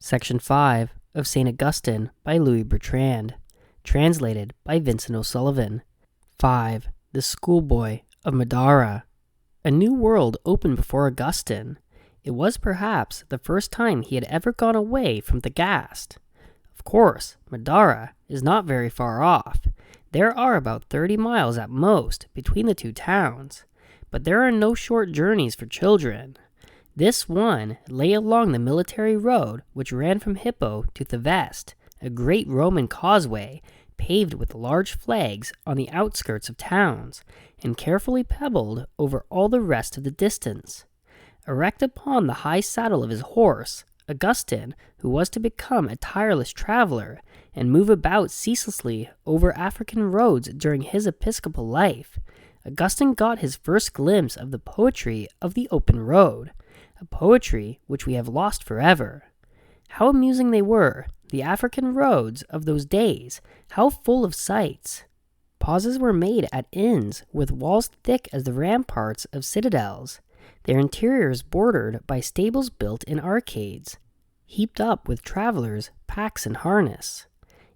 Section 5 of St. Augustin by Louis Bertrand, translated by Vincent O'Sullivan. 5. The Schoolboy of Madaura. A new world opened before Augustin. It was perhaps the first time he had ever gone away from Thagaste. Of course, Madaura is not very far off. There are about 30 miles at most between the two towns, but there are no short journeys for children. This one lay along the military road which ran from Hippo to Thagaste, a great Roman causeway paved with large flags on the outskirts of towns, and carefully pebbled over all the rest of the distance. Erect upon the high saddle of his horse, Augustin, who was to become a tireless traveler and move about ceaselessly over African roads during his episcopal life, Augustin got his first glimpse of the poetry of the open road, a poetry which we have lost forever. How amusing they were, the African roads of those days, how full of sights. Pauses were made at inns with walls thick as the ramparts of citadels, their interiors bordered by stables built in arcades, heaped up with travelers' packs and harness.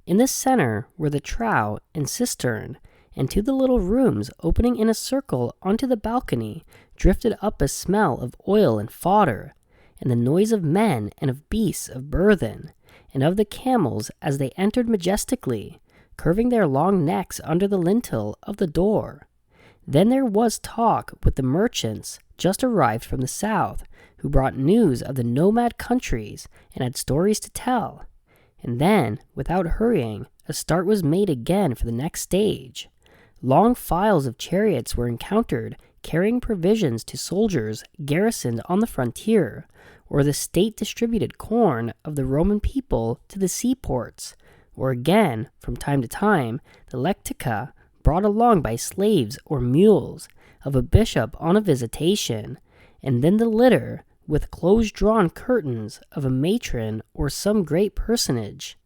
In the center were the trough and cistern, and to the little rooms opening in a circle onto the balcony drifted up a smell of oil and fodder, and the noise of men and of beasts of burthen, and of the camels as they entered majestically, curving their long necks under the lintel of the door. Then there was talk with the merchants just arrived from the south, who brought news of the nomad countries and had stories to tell. And then, without hurrying, a start was made again for the next stage. Long files of chariots were encountered carrying provisions to soldiers garrisoned on the frontier, or the state-distributed corn of the Roman people to the seaports, or again, from time to time, the lectica brought along by slaves or mules of a bishop on a visitation, and then the litter, with close-drawn curtains, of a matron or some great personage.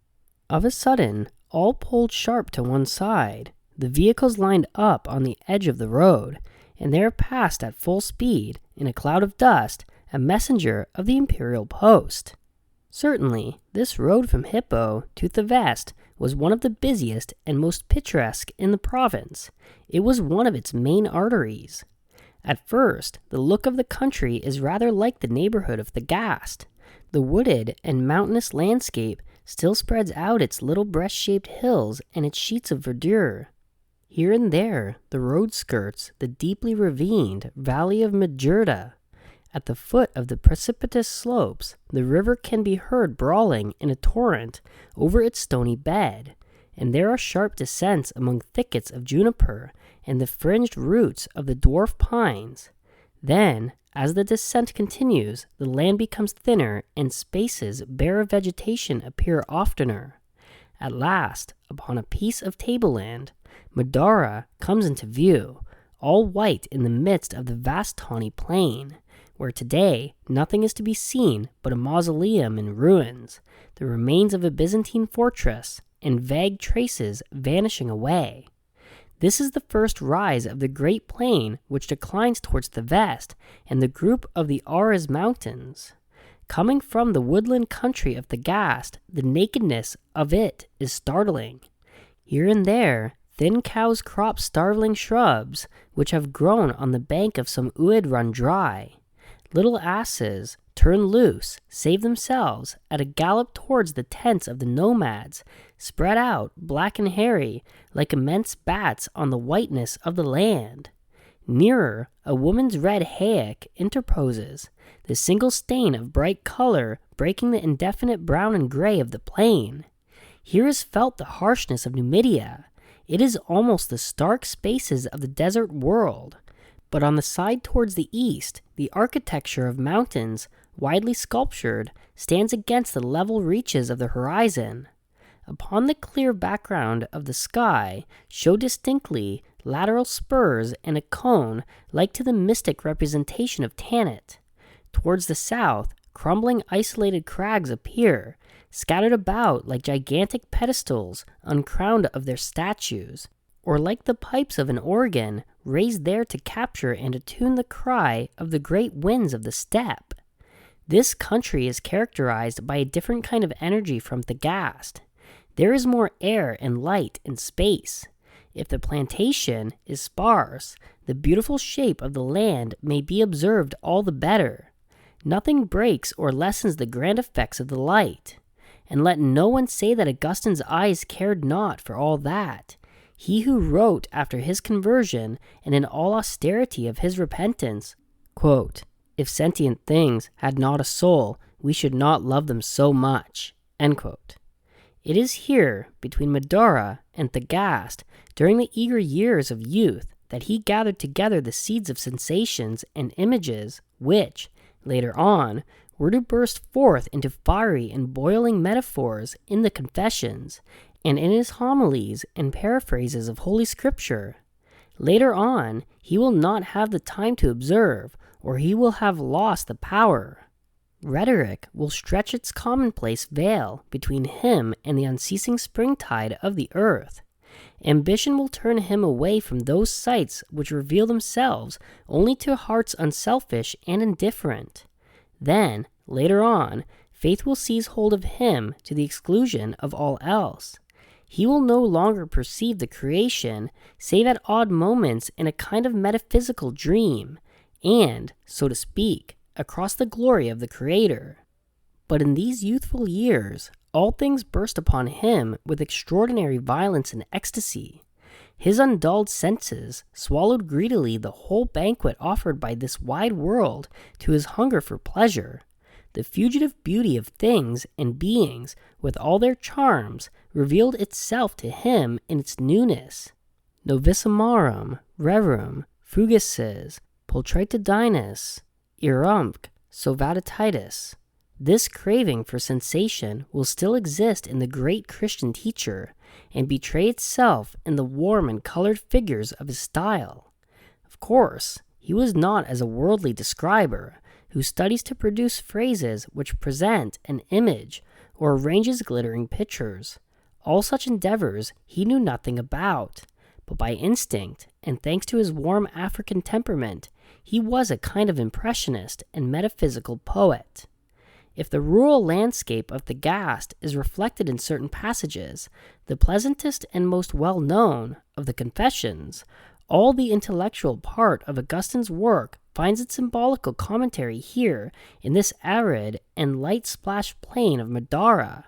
Of a sudden, all pulled sharp to one side. The vehicles lined up on the edge of the road, and there passed at full speed, in a cloud of dust, a messenger of the imperial post. Certainly, this road from Hippo to Thagaste was one of the busiest and most picturesque in the province. It was one of its main arteries. At first, the look of the country is rather like the neighborhood of Thagaste. The wooded and mountainous landscape still spreads out its little breast-shaped hills and its sheets of verdure. Here and there, the road skirts the deeply ravined valley of Madaura. At the foot of the precipitous slopes, the river can be heard brawling in a torrent over its stony bed, and there are sharp descents among thickets of juniper and the fringed roots of the dwarf pines. Then, as the descent continues, the land becomes thinner and spaces bare of vegetation appear oftener. At last, upon a piece of tableland, Madaura comes into view, all white in the midst of the vast tawny plain, where today nothing is to be seen but a mausoleum in ruins, the remains of a Byzantine fortress, and vague traces vanishing away. This is the first rise of the great plain which declines towards the west and the group of the Aras Mountains. Coming from the woodland country of Thagaste, the nakedness of it is startling. Here and there, thin cows crop starveling shrubs which have grown on the bank of some Uid run dry. Little asses, turned loose, save themselves at a gallop towards the tents of the nomads, spread out, black and hairy, like immense bats on the whiteness of the land. Nearer, a woman's red hayek interposes, the single stain of bright color breaking the indefinite brown and gray of the plain. Here is felt the harshness of Numidia. It is almost the stark spaces of the desert world. But on the side towards the east, the architecture of mountains, widely sculptured, stands against the level reaches of the horizon. Upon the clear background of the sky show distinctly lateral spurs and a cone like to the mystic representation of Tanit. Towards the south, crumbling isolated crags appear, scattered about like gigantic pedestals uncrowned of their statues, or like the pipes of an organ raised there to capture and attune the cry of the great winds of the steppe. This country is characterized by a different kind of energy from Thagaste. There is more air and light and space. If the plantation is sparse, the beautiful shape of the land may be observed all the better. Nothing breaks or lessens the grand effects of the light. And let no one say that Augustine's eyes cared not for all that. He who wrote after his conversion and in all austerity of his repentance, quote, "If sentient things had not a soul, we should not love them so much." End quote. It is here, between Madaura and Thagaste, during the eager years of youth, that he gathered together the seeds of sensations and images which, later on, were to burst forth into fiery and boiling metaphors in the Confessions, and in his homilies and paraphrases of Holy Scripture. Later on, he will not have the time to observe, or he will have lost the power. Rhetoric will stretch its commonplace veil between him and the unceasing springtide of the earth. Ambition will turn him away from those sights which reveal themselves only to hearts unselfish and indifferent. Then, later on, faith will seize hold of him to the exclusion of all else. He will no longer perceive the creation save at odd moments in a kind of metaphysical dream, and, so to speak, across the glory of the Creator. But in these youthful years, all things burst upon him with extraordinary violence and ecstasy. His undulled senses swallowed greedily the whole banquet offered by this wide world to his hunger for pleasure. The fugitive beauty of things and beings, with all their charms, revealed itself to him in its newness. Novissimarum, rerum, fugaces, pulchritudinus, irumque, sovadititis. This craving for sensation will still exist in the great Christian teacher, and betray itself in the warm and colored figures of his style. Of course, he was not as a worldly describer, who studies to produce phrases which present an image, or arranges glittering pictures. All such endeavors he knew nothing about, but by instinct, and thanks to his warm African temperament, he was a kind of impressionist and metaphysical poet. If the rural landscape of Thagaste is reflected in certain passages, the pleasantest and most well-known of the Confessions, all the intellectual part of Augustine's work finds its symbolical commentary here in this arid and light-splashed plain of Madaura.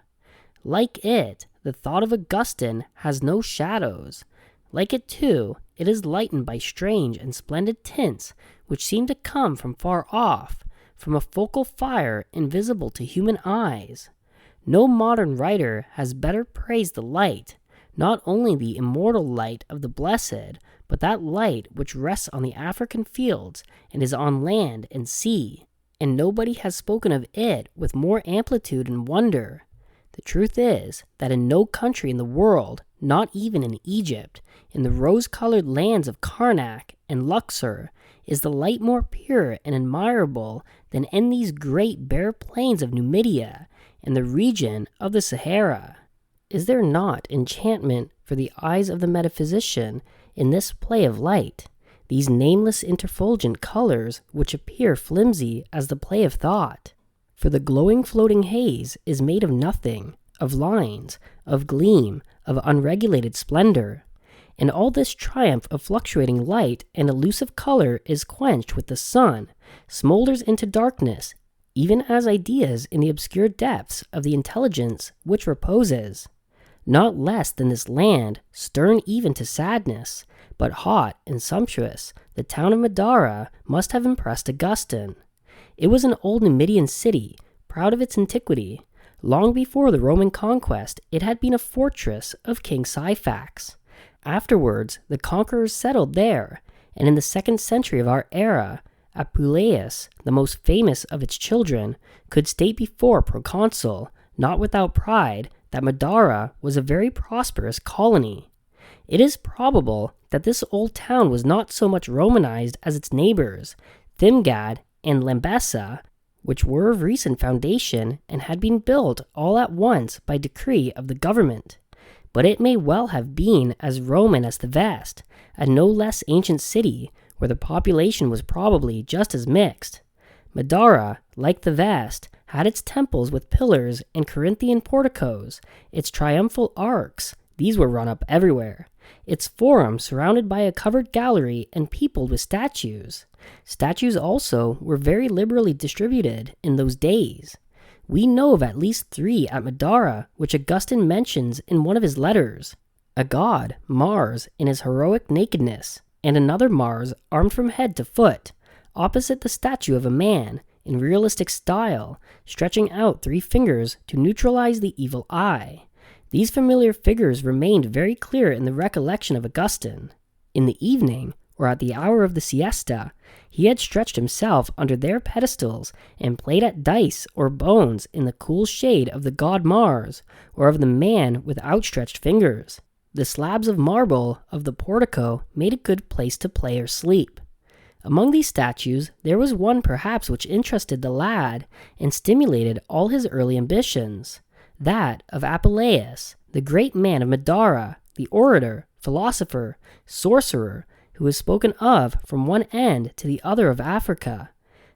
Like it, the thought of Augustine has no shadows. Like it too, it is lightened by strange and splendid tints which seem to come from far off, from a focal fire invisible to human eyes. No modern writer has better praised the light, not only the immortal light of the blessed, but that light which rests on the African fields and is on land and sea, and nobody has spoken of it with more amplitude and wonder. The truth is that in no country in the world, not even in Egypt, in the rose-colored lands of Karnak and Luxor, is the light more pure and admirable than in these great bare plains of Numidia and the region of the Sahara. Is there not enchantment for the eyes of the metaphysician in this play of light, these nameless interfulgent colors which appear flimsy as the play of thought? For the glowing floating haze is made of nothing, of lines, of gleam, of unregulated splendor. And all this triumph of fluctuating light and elusive color is quenched with the sun, smolders into darkness, even as ideas in the obscure depths of the intelligence which reposes. Not less than this land, stern even to sadness, but hot and sumptuous, the town of Madaura must have impressed Augustine. It was an old Numidian city, proud of its antiquity. Long before the Roman conquest, it had been a fortress of King Syphax. Afterwards, the conquerors settled there, and in the 2nd century of our era, Apuleius, the most famous of its children, could state before proconsul, not without pride, that Madaura was a very prosperous colony. It is probable that this old town was not so much Romanized as its neighbors, Thimgad and Lambessa, which were of recent foundation and had been built all at once by decree of the government. But it may well have been as Roman as Thagaste, a no less ancient city, where the population was probably just as mixed. Madaura, like the West, had its temples with pillars and Corinthian porticos, its triumphal arcs. These were run up everywhere. Its forum surrounded by a covered gallery and peopled with statues. Statues also were very liberally distributed in those days. We know of at least 3 at Madaura, which Augustin mentions in one of his letters. A god, Mars, in his heroic nakedness, and another Mars armed from head to foot, opposite the statue of a man, in realistic style, stretching out 3 fingers to neutralize the evil eye. These familiar figures remained very clear in the recollection of Augustin. In the evening, or at the hour of the siesta, he had stretched himself under their pedestals and played at dice or bones in the cool shade of the god Mars, or of the man with outstretched fingers. The slabs of marble of the portico made a good place to play or sleep. Among these statues, there was one perhaps which interested the lad and stimulated all his early ambitions, that of Apuleius, the great man of Madaura, the orator, philosopher, sorcerer, who is spoken of from one end to the other of Africa.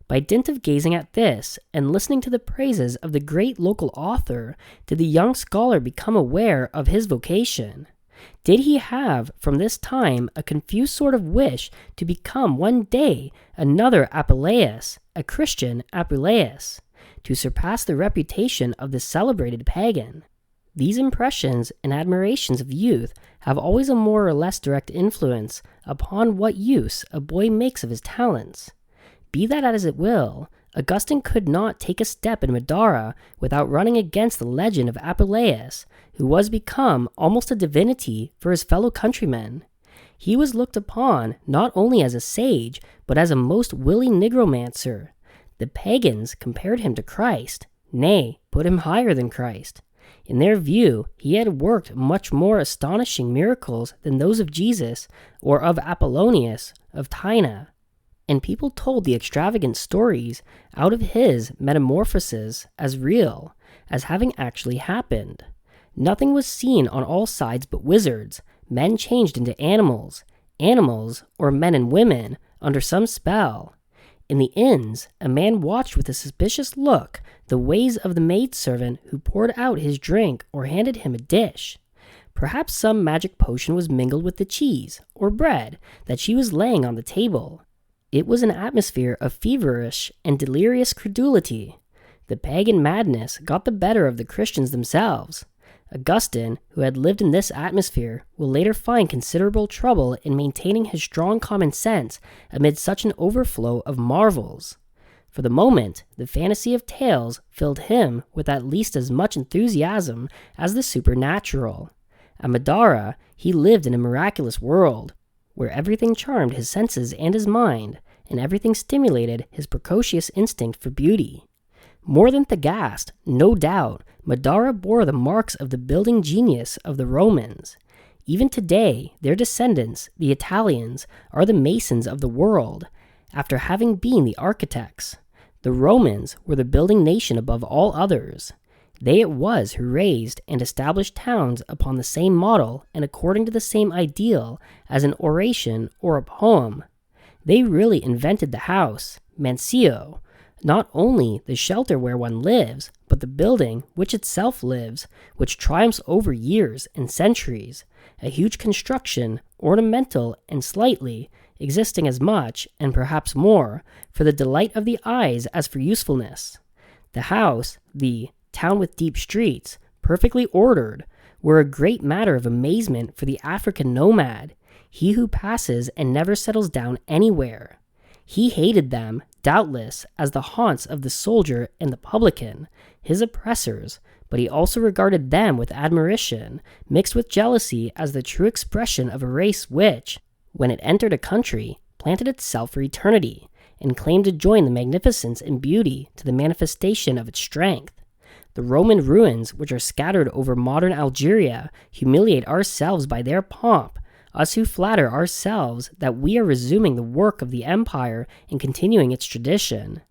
By dint of gazing at this and listening to the praises of the great local author, did the young scholar become aware of his vocation. Did he have from this time a confused sort of wish to become one day another Apuleius, a Christian Apuleius, to surpass the reputation of the celebrated pagan? These impressions and admirations of youth have always a more or less direct influence upon what use a boy makes of his talents. Be that as it will, Augustine could not take a step in Madaura without running against the legend of Apuleius, who was become almost a divinity for his fellow countrymen. He was looked upon not only as a sage, but as a most willing nigromancer. The pagans compared him to Christ, nay, put him higher than Christ. In their view, he had worked much more astonishing miracles than those of Jesus or of Apollonius of Tyana, and people told the extravagant stories out of his metamorphoses as real, as having actually happened. Nothing was seen on all sides but wizards, men changed into animals, or men and women, under some spell. In the inns, a man watched with a suspicious look the ways of the maidservant who poured out his drink or handed him a dish. Perhaps some magic potion was mingled with the cheese or bread that she was laying on the table. It was an atmosphere of feverish and delirious credulity. The pagan madness got the better of the Christians themselves. Augustine, who had lived in this atmosphere, will later find considerable trouble in maintaining his strong common sense amid such an overflow of marvels. For the moment, the fantasy of tales filled him with at least as much enthusiasm as the supernatural. At Madaura, he lived in a miraculous world, where everything charmed his senses and his mind, and everything stimulated his precocious instinct for beauty. More than Thagaste, no doubt, Madaura bore the marks of the building genius of the Romans. Even today, their descendants, the Italians, are the masons of the world, after having been the architects. The Romans were the building nation above all others. They it was who raised and established towns upon the same model and according to the same ideal as an oration or a poem. They really invented the house, mansio, not only the shelter where one lives, but the building which itself lives, which triumphs over years and centuries, a huge construction, ornamental and slightly, existing as much, and perhaps more, for the delight of the eyes as for usefulness. The house, the town with deep streets, perfectly ordered, were a great matter of amazement for the African nomad, he who passes and never settles down anywhere. He hated them, doubtless, as the haunts of the soldier and the publican, his oppressors, but he also regarded them with admiration, mixed with jealousy, as the true expression of a race which, when it entered a country, planted itself for eternity, and claimed to join the magnificence and beauty to the manifestation of its strength. The Roman ruins which are scattered over modern Algeria humiliate ourselves by their pomp, us who flatter ourselves that we are resuming the work of the empire and continuing its tradition.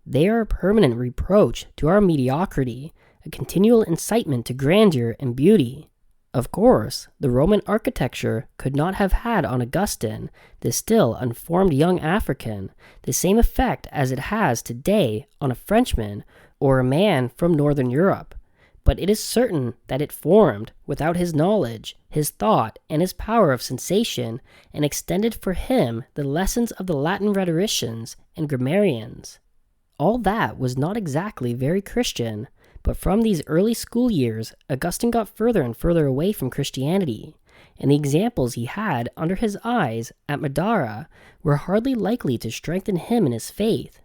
They are a permanent reproach to our mediocrity, a continual incitement to grandeur and beauty. Of course, the Roman architecture could not have had on Augustin, this still unformed young African, the same effect as it has today on a Frenchman or a man from Northern Europe, but it is certain that it formed, without his knowledge, his thought, and his power of sensation, and extended for him the lessons of the Latin rhetoricians and grammarians. All that was not exactly very Christian, but from these early school years, Augustine got further and further away from Christianity, and the examples he had under his eyes at Madaura were hardly likely to strengthen him in his faith.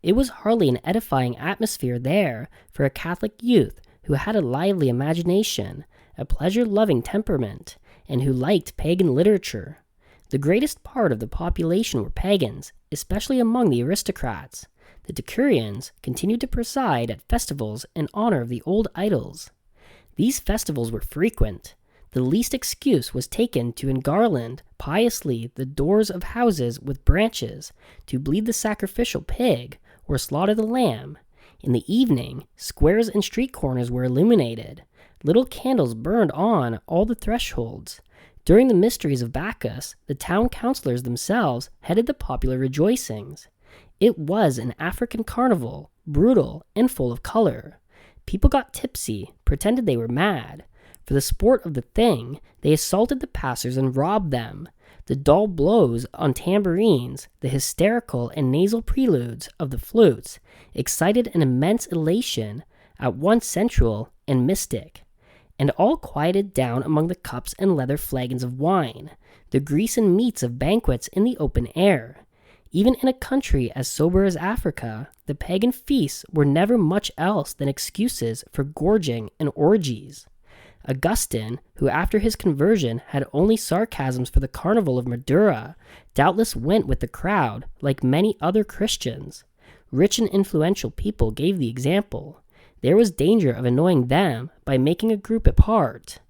It was hardly an edifying atmosphere there for a Catholic youth who had a lively imagination, a pleasure-loving temperament, and who liked pagan literature. The greatest part of the population were pagans, especially among the aristocrats. The Decurions continued to preside at festivals in honor of the old idols. These festivals were frequent. The least excuse was taken to engarland piously the doors of houses with branches, to bleed the sacrificial pig, or slaughter the lamb. In the evening, squares and street corners were illuminated. Little candles burned on all the thresholds. During the mysteries of Bacchus, the town councilors themselves headed the popular rejoicings. It was an African carnival, brutal and full of color. People got tipsy, pretended they were mad. For the sport of the thing, they assaulted the passers and robbed them. The dull blows on tambourines, the hysterical and nasal preludes of the flutes, excited an immense elation, at once sensual and mystic, and all quieted down among the cups and leather flagons of wine, the grease and meats of banquets in the open air. Even in a country as sober as Africa, the pagan feasts were never much else than excuses for gorging and orgies. Augustin, who after his conversion had only sarcasms for the carnival of Madaura, doubtless went with the crowd like many other Christians. Rich and influential people gave the example. There was danger of annoying them by making a group apart.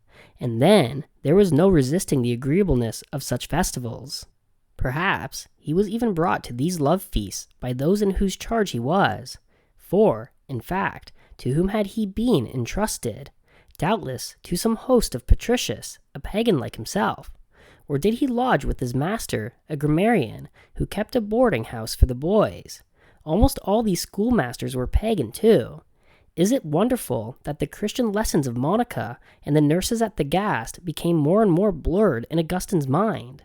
And then there was no resisting the agreeableness of such festivals. Perhaps he was even brought to these love feasts by those in whose charge he was. For, in fact, to whom had he been entrusted? Doubtless to some host of Patricius, a pagan like himself. Or did he lodge with his master, a grammarian, who kept a boarding house for the boys? Almost all these schoolmasters were pagan too. Is it wonderful that the Christian lessons of Monica and the nurses at Thagaste became more and more blurred in Augustine's mind?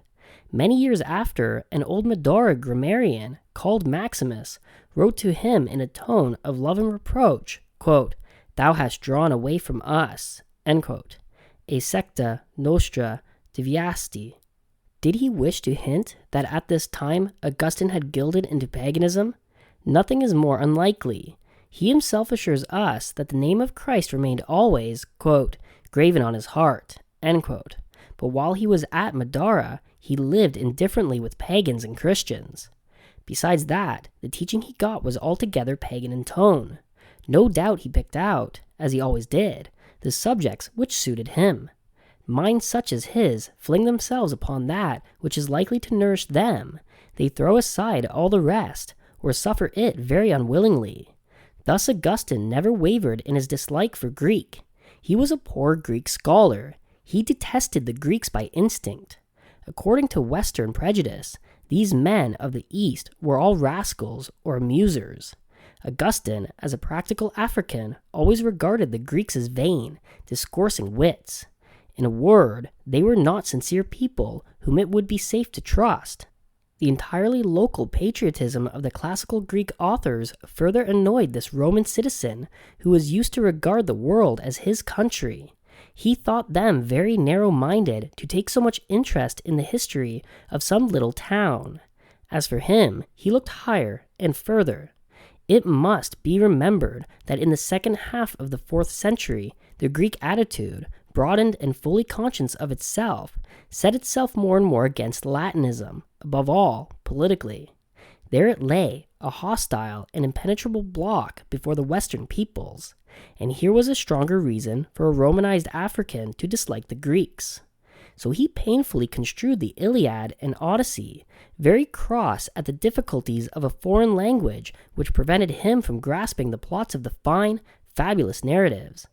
Many years after, an old Madaura grammarian, called Maximus, wrote to him in a tone of love and reproach, quote, "Thou hast drawn away from us," end quote, "a secta nostra deviasti." Did he wish to hint that at this time Augustine had gilded into paganism? Nothing is more unlikely. He himself assures us that the name of Christ remained always, quote, "graven on his heart," end quote. But while he was at Madaura, he lived indifferently with pagans and Christians. Besides that, the teaching he got was altogether pagan in tone. No doubt he picked out, as he always did, the subjects which suited him. Minds such as his fling themselves upon that which is likely to nourish them. They throw aside all the rest, or suffer it very unwillingly. Thus Augustine never wavered in his dislike for Greek. He was a poor Greek scholar. He detested the Greeks by instinct. According to Western prejudice, these men of the East were all rascals or amusers. Augustine, as a practical African, always regarded the Greeks as vain, discoursing wits. In a word, they were not sincere people whom it would be safe to trust. The entirely local patriotism of the classical Greek authors further annoyed this Roman citizen who was used to regard the world as his country. He thought them very narrow-minded to take so much interest in the history of some little town. As for him, he looked higher and further. It must be remembered that in the second half of the 4th century, the Greek attitude, broadened and fully conscious of itself, set itself more and more against Latinism, above all, politically. There it lay, a hostile and impenetrable block before the Western peoples, and here was a stronger reason for a Romanized African to dislike the Greeks. So he painfully construed the Iliad and Odyssey, very cross at the difficulties of a foreign language which prevented him from grasping the plots of the fine, fabulous narratives.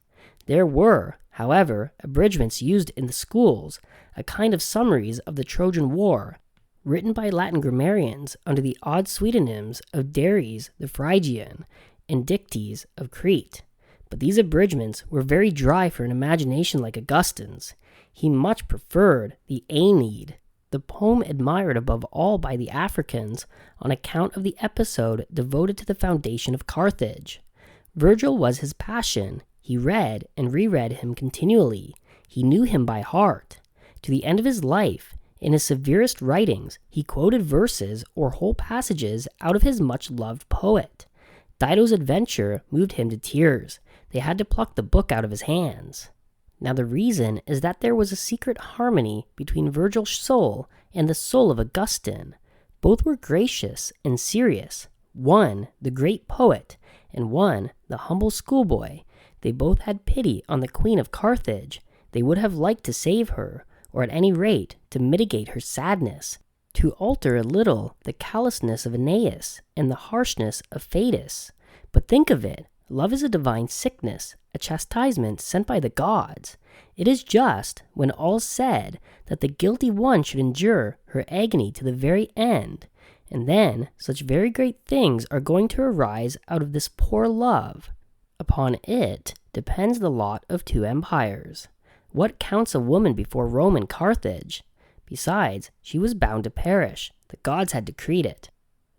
There were, However, abridgments used in the schools, a kind of summaries of the Trojan War, written by Latin grammarians under the odd pseudonyms of Dares the Phrygian and Dictys of Crete. But these abridgments were very dry for an imagination like Augustine's. He much preferred the Aeneid, the poem admired above all by the Africans on account of the episode devoted to the foundation of Carthage. Virgil was his passion. He read and reread him continually. He knew him by heart. To the end of his life, in his severest writings, he quoted verses or whole passages out of his much-loved poet. Dido's adventure moved him to tears. They had to pluck the book out of his hands. Now the reason is that there was a secret harmony between Virgil's soul and the soul of Augustine. Both were gracious and serious. One, the great poet, and one, the humble schoolboy. They both had pity on the queen of Carthage. They would have liked to save her, or at any rate to mitigate her sadness, to alter a little the callousness of Aeneas and the harshness of Thetis. But think of it, love is a divine sickness, a chastisement sent by the gods. It is just, when all's said, that the guilty one should endure her agony to the very end. And then such very great things are going to arise out of this poor love. Upon it depends the lot of two empires. What counts a woman before Rome and Carthage? Besides, she was bound to perish. The gods had decreed it.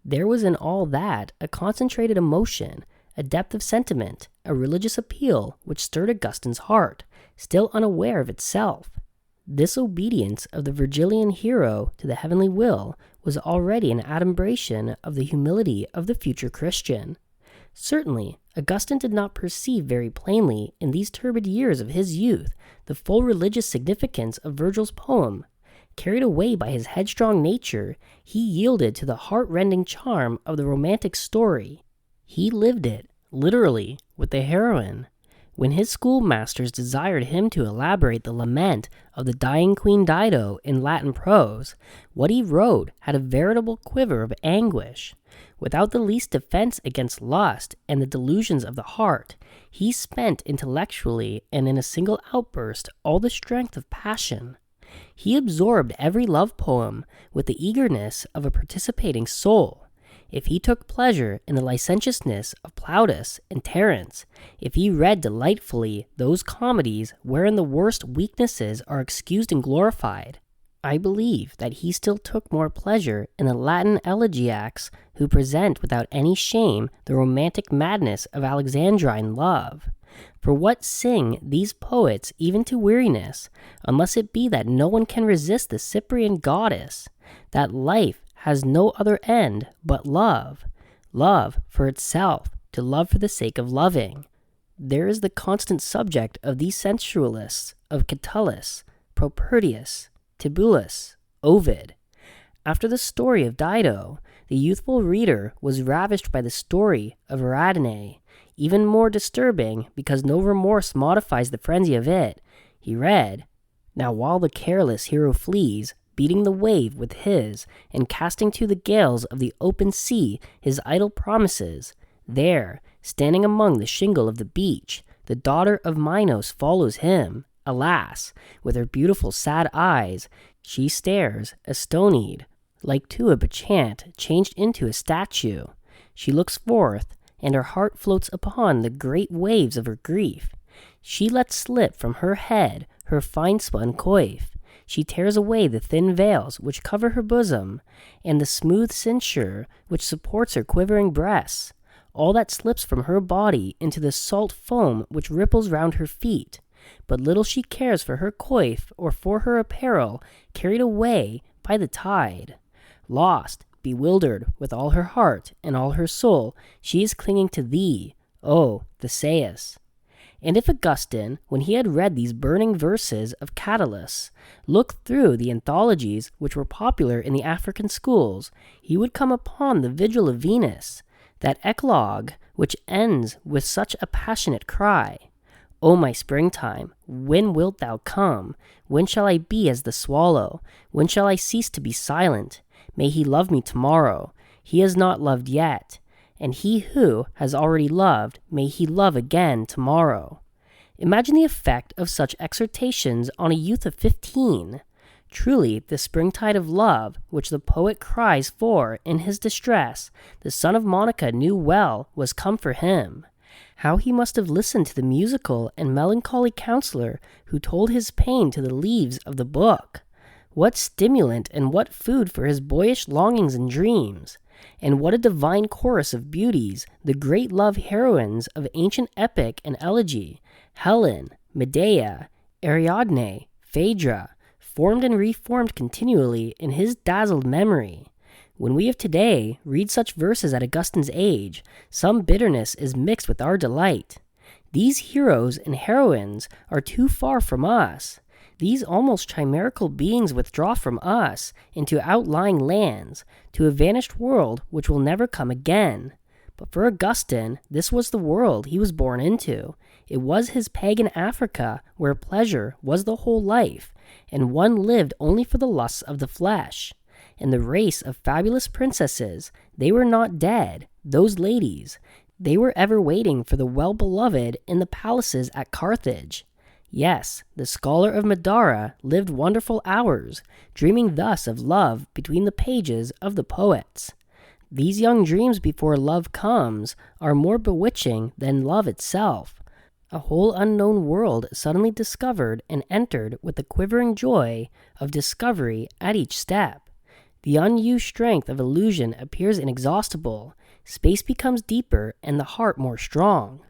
There was in all that a concentrated emotion, a depth of sentiment, a religious appeal which stirred Augustine's heart, still unaware of itself. This obedience of the Virgilian hero to the heavenly will was already an adumbration of the humility of the future Christian. Certainly, Augustine did not perceive very plainly in these turbid years of his youth the full religious significance of Virgil's poem. Carried away by his headstrong nature, he yielded to the heart-rending charm of the romantic story. He lived it, literally, with the heroine. When his schoolmasters desired him to elaborate the lament of the dying Queen Dido in Latin prose, what he wrote had a veritable quiver of anguish. Without the least defense against lust and the delusions of the heart, he spent intellectually and in a single outburst all the strength of passion. He absorbed every love poem with the eagerness of a participating soul. If he took pleasure in the licentiousness of Plautus and Terence, if he read delightfully those comedies wherein the worst weaknesses are excused and glorified, I believe that he still took more pleasure in the Latin elegiacs who present without any shame the romantic madness of Alexandrine love. For what sing these poets even to weariness, unless it be that no one can resist the Cyprian goddess, that life has no other end but love, love for itself, to love for the sake of loving. There is the constant subject of these sensualists of Catullus, Propertius, Tibullus, Ovid. After the story of Dido, the youthful reader was ravished by the story of Ariadne, even more disturbing because no remorse modifies the frenzy of it. He read, "Now while the careless hero flees, beating the wave with his, and casting to the gales of the open sea his idle promises, there, standing among the shingle of the beach, the daughter of Minos follows him. Alas, with her beautiful sad eyes, she stares, astonied, like to a bacchant changed into a statue. She looks forth, and her heart floats upon the great waves of her grief. She lets slip from her head her fine-spun coif. She tears away the thin veils which cover her bosom, and the smooth cincture which supports her quivering breasts. All that slips from her body into the salt foam which ripples round her feet. But little she cares for her coif or for her apparel, carried away by the tide. Lost, bewildered with all her heart and all her soul, she is clinging to thee, O Theseus." And if Augustine, when he had read these burning verses of Catullus, looked through the anthologies which were popular in the African schools, he would come upon the Vigil of Venus, that eclogue which ends with such a passionate cry, "O my springtime, when wilt thou come? When shall I be as the swallow? When shall I cease to be silent? May he love me tomorrow. He has not loved yet. And he who has already loved, may he love again tomorrow." Imagine the effect of such exhortations on a youth of 15. Truly, the springtide of love, which the poet cries for in his distress, the son of Monica knew well was come for him. How he must have listened to the musical and melancholy counselor who told his pain to the leaves of the book! What stimulant and what food for his boyish longings and dreams! And what a divine chorus of beauties, the great love heroines of ancient epic and elegy, Helen, Medea, Ariadne, Phaedra, formed and reformed continually in his dazzled memory. When we of today read such verses at Augustine's age, some bitterness is mixed with our delight. These heroes and heroines are too far from us. These almost chimerical beings withdraw from us into outlying lands, to a vanished world which will never come again. But for Augustine, this was the world he was born into. It was his pagan Africa, where pleasure was the whole life, and one lived only for the lusts of the flesh. And the race of fabulous princesses, they were not dead, those ladies. They were ever waiting for the well-beloved in the palaces at Carthage. Yes, the scholar of Madaura lived wonderful hours, dreaming thus of love between the pages of the poets. These young dreams before love comes are more bewitching than love itself. A whole unknown world suddenly discovered and entered with the quivering joy of discovery at each step. The unused strength of illusion appears inexhaustible. Space becomes deeper and the heart more strong.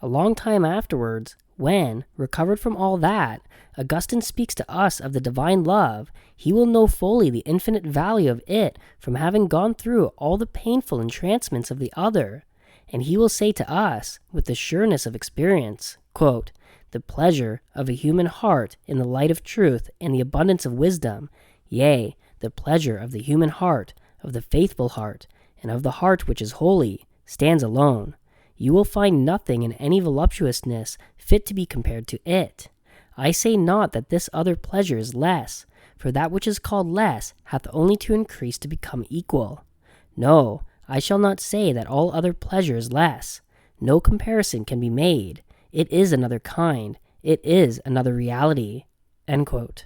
A long time afterwards, when, recovered from all that, Augustine speaks to us of the divine love, he will know fully the infinite value of it from having gone through all the painful entrancements of the other. And he will say to us, with the sureness of experience, quote, "The pleasure of a human heart in the light of truth and the abundance of wisdom, yea, the pleasure of the human heart, of the faithful heart, and of the heart which is holy, stands alone. You will find nothing in any voluptuousness fit to be compared to it. I say not that this other pleasure is less, for that which is called less hath only to increase to become equal. No, I shall not say that all other pleasure is less. No comparison can be made. It is another kind. It is another reality." End quote.